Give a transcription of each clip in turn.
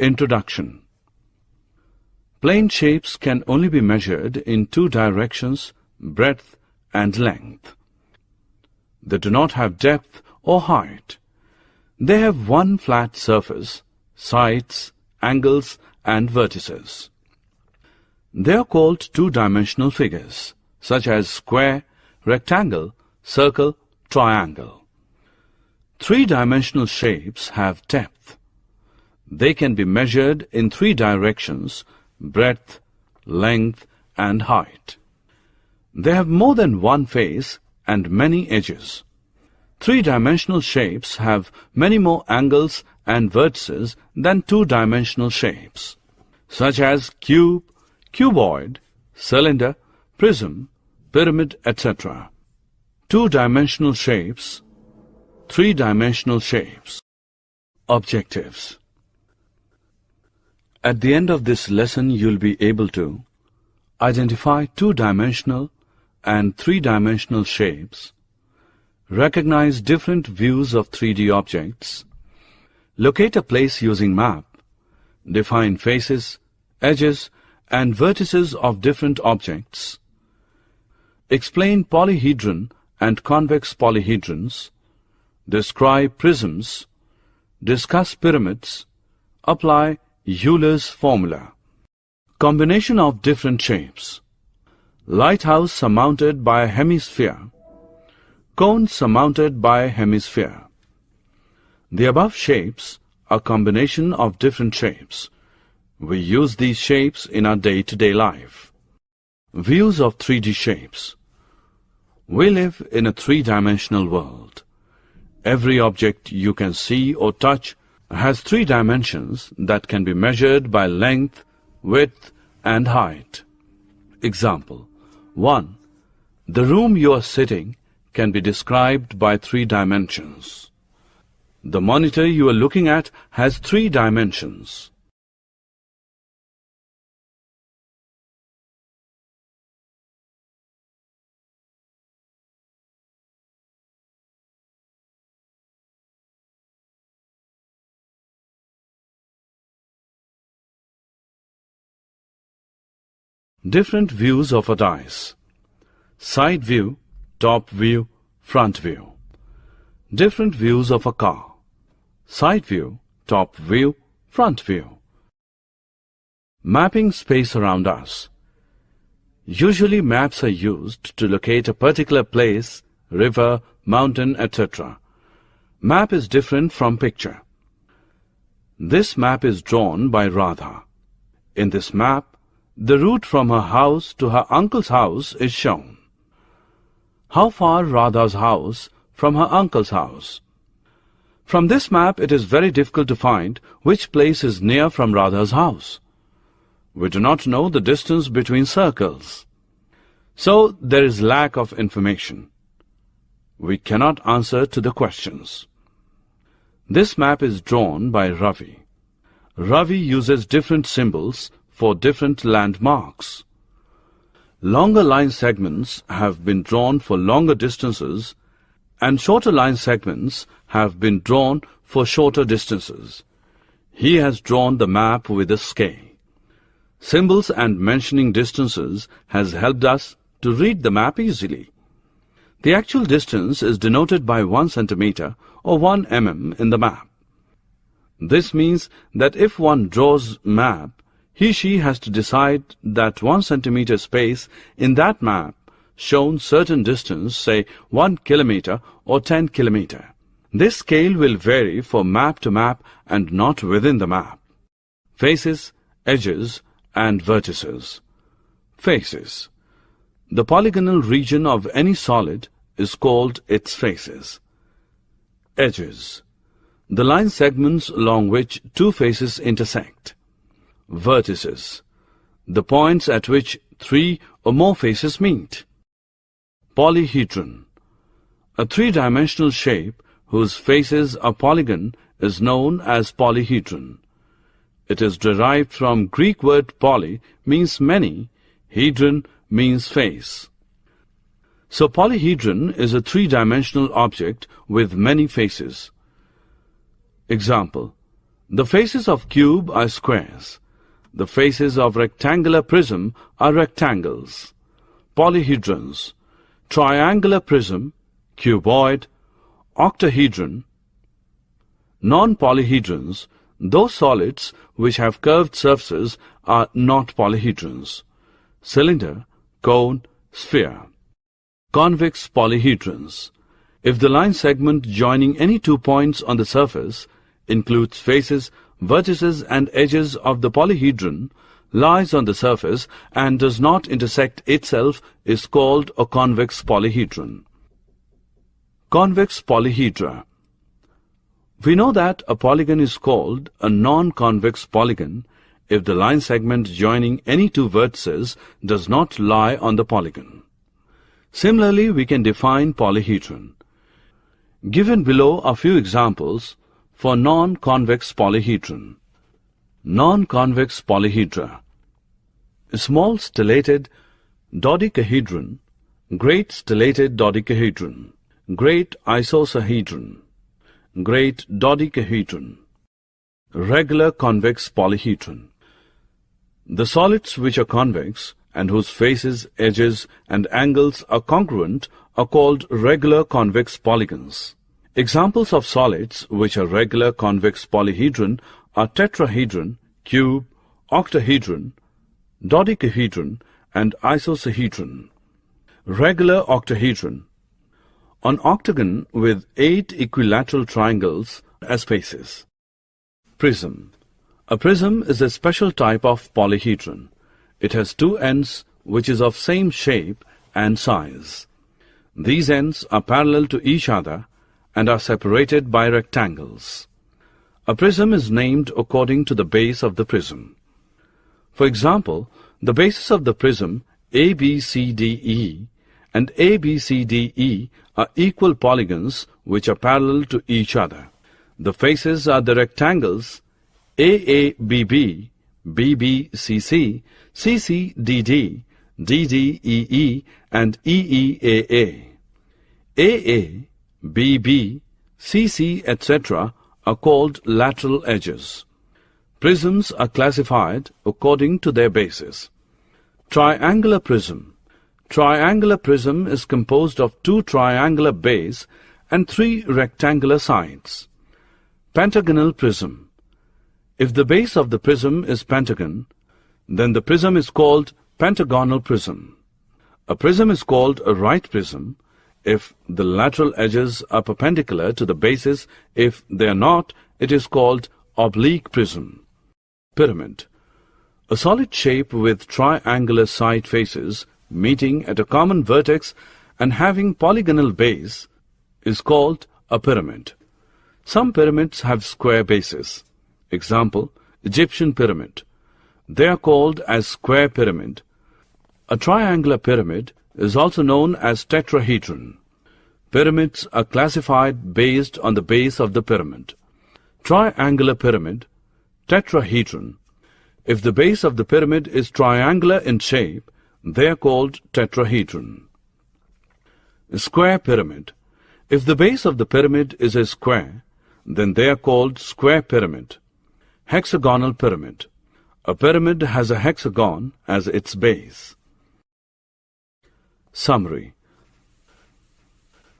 Introduction. Plane shapes can only be measured in two directions, breadth and length. They do not have depth or height. They have one flat surface, sides, angles and vertices. They are called two-dimensional figures, such as square, rectangle, circle, triangle. Three-dimensional shapes have depth. They can be measured in three directions, breadth, length and height. They have more than one face and many edges. Three-dimensional shapes have many more angles and vertices than two-dimensional shapes, such as cube, cuboid, cylinder, prism, pyramid, etc. Two-dimensional shapes, three-dimensional shapes. Objectives. At the end of this lesson, you'll be able to identify two-dimensional and three-dimensional shapes, recognize different views of 3D objects, locate a place using map, define faces, edges, and vertices of different objects, explain polyhedron and convex polyhedrons, describe prisms, discuss pyramids, apply Euler's formula. Combination of different shapes. Lighthouse surmounted by a hemisphere. Cone surmounted by a hemisphere. The above shapes are combination of different shapes. We use these shapes in our day-to-day life. Views of 3D shapes. We live in a three-dimensional world. Every object you can see or touch has three dimensions that can be measured by length, width, and height. Example 1. The room you are sitting can be described by three dimensions. The monitor you are looking at has three dimensions. Different views of a dice. Side view, top view, front view. Different views of a car. Side view, top view, front view. Mapping space around us. Usually maps are used to locate a particular place, river, mountain, etc. Map is different from picture. This map is drawn by Radha. In this map, the route from her house to her uncle's house is shown. How far Radha's house from her uncle's house? From this map, it is very difficult to find which place is near from Radha's house. We do not know the distance between circles. So, there is lack of information. We cannot answer to the questions. This map is drawn by Ravi. Ravi uses different symbols for different landmarks. Longer line segments have been drawn for longer distances and shorter line segments have been drawn for shorter distances. He has drawn the map with a scale. Symbols and mentioning distances has helped us to read the map easily. The actual distance is denoted by 1 centimeter or 1 mm in the map. This means that if one draws map, he/she has to decide that 1 centimeter space in that map shown certain distance, say 1 kilometer or 10 kilometer. This scale will vary from map to map and not within the map. Faces, edges and vertices. Faces. The polygonal region of any solid is called its faces. Edges. The line segments along which two faces intersect. Vertices. The points at which three or more faces meet. Polyhedron. A three-dimensional shape whose faces are polygon is known as polyhedron. It is derived from Greek word poly means many, hedron means face. So polyhedron is a three-dimensional object with many faces. Example: The faces of cube are squares. The faces of rectangular prism are rectangles. Polyhedrons: triangular prism, cuboid, octahedron. Non-polyhedrons: those solids which have curved surfaces are not polyhedrons. Cylinder, cone, sphere. Convex polyhedrons: if the line segment joining any 2 points on the surface includes faces, vertices and edges of the polyhedron, lies on the surface and does not intersect itself, is called a convex polyhedron. Convex polyhedra: we know that a polygon is called a non-convex polygon if the line segment joining any 2 vertices does not lie on the polygon. Similarly, we can define polyhedron. Given below are few examples for non-convex polyhedron. Non-convex polyhedra: small stellated dodecahedron, great stellated dodecahedron, great isosahedron, great dodecahedron. Regular convex polyhedron: the solids which are convex and whose faces, edges and angles are congruent are called regular convex polygons. Examples of solids which are regular convex polyhedron are tetrahedron, cube, octahedron, dodecahedron and isosahedron. Regular octahedron: an octagon with 8 equilateral triangles as faces. Prism: a prism is a special type of polyhedron. It has 2 ends which is of same shape and size. These ends are parallel to each other and are separated by rectangles. A prism is named according to the base of the prism. For example, the bases of the prism ABCDE and ABCDE are equal polygons which are parallel to each other. The faces are the rectangles AABB, BBCC, CCDD, DDEE and EEAA. AA, BB, CC, etc. are called lateral edges. Prisms are classified according to their bases. Triangular prism: triangular prism is composed of 2 triangular bases and 3 rectangular sides. Pentagonal prism: if the base of the prism is pentagon, then the prism is called pentagonal prism. A prism is called a right prism if the lateral edges are perpendicular to the bases. If they are not, it is called oblique prism. Pyramid: a solid shape with triangular side faces meeting at a common vertex and having polygonal base is called a pyramid. Some pyramids have square bases. Example, Egyptian pyramid. They are called as square pyramid. A triangular pyramid is also known as tetrahedron. Pyramids are classified based on the base of the pyramid. Triangular pyramid, tetrahedron. If the base of the pyramid is triangular in shape, they are called tetrahedron. Square pyramid. If the base of the pyramid is a square, then they are called square pyramid. Hexagonal pyramid. A pyramid has a hexagon as its base. Summary.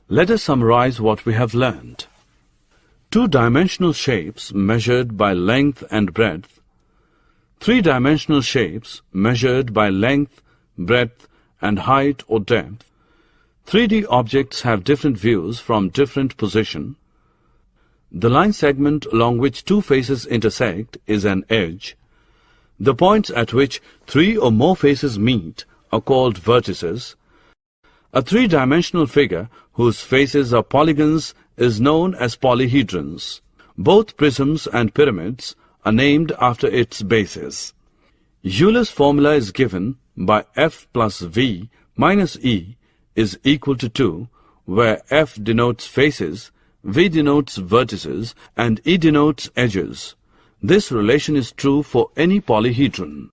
Let us summarize what we have learned. 2-dimensional shapes measured by length and breadth. 3-dimensional shapes measured by length, breadth and height or depth. 3D objects have different views from different position. The line segment along which 2 faces intersect is an edge. The points at which 3 or more faces meet are called vertices. A 3-dimensional figure whose faces are polygons is known as polyhedrons. Both prisms and pyramids are named after its bases. Euler's formula is given by F plus V minus E is equal to 2, where F denotes faces, V denotes vertices, and E denotes edges. This relation is true for any polyhedron.